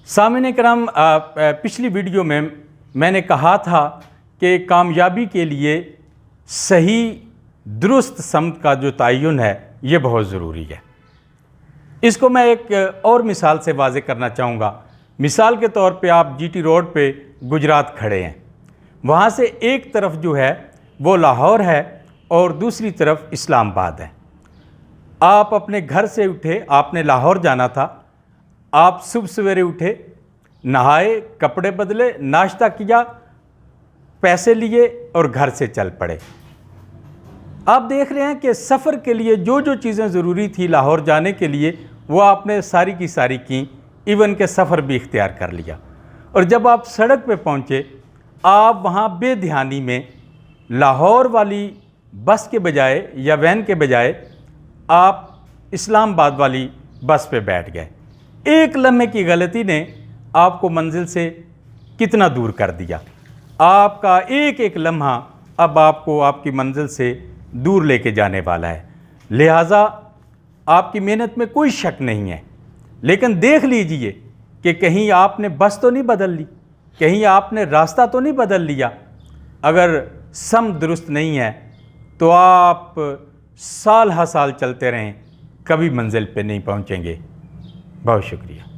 سامعین کرام، پچھلی ویڈیو میں نے کہا تھا کہ کامیابی کے لیے صحیح درست سمت کا جو تعین ہے یہ بہت ضروری ہے۔ اس کو میں ایک اور مثال سے واضح کرنا چاہوں گا۔ مثال کے طور پہ آپ جی ٹی روڈ پہ گجرات کھڑے ہیں، وہاں سے ایک طرف جو ہے وہ لاہور ہے اور دوسری طرف اسلام آباد ہے۔ آپ اپنے گھر سے اٹھے، آپ نے لاہور جانا تھا، آپ صبح سویرے اٹھے، نہائے، کپڑے بدلے، ناشتہ کیا، پیسے لیے اور گھر سے چل پڑے۔ آپ دیکھ رہے ہیں کہ سفر کے لیے جو چیزیں ضروری تھی لاہور جانے کے لیے وہ آپ نے ساری کی ساری کیں، ایون کہ سفر بھی اختیار کر لیا۔ اور جب آپ سڑک پہ پہنچے، آپ وہاں بے دھیانی میں لاہور والی بس کے بجائے یا وین کے بجائے آپ اسلام آباد والی بس پہ بیٹھ گئے۔ ایک لمحے کی غلطی نے آپ کو منزل سے کتنا دور کر دیا۔ آپ کا ایک لمحہ اب آپ کو آپ کی منزل سے دور لے کے جانے والا ہے۔ لہٰذا آپ کی محنت میں کوئی شک نہیں ہے، لیکن دیکھ لیجئے کہ کہیں آپ نے بس تو نہیں بدل لی، کہیں آپ نے راستہ تو نہیں بدل لیا۔ اگر سمت درست نہیں ہے تو آپ سال ہا سال چلتے رہیں، کبھی منزل پہ نہیں پہنچیں گے۔ بہت شکریہ۔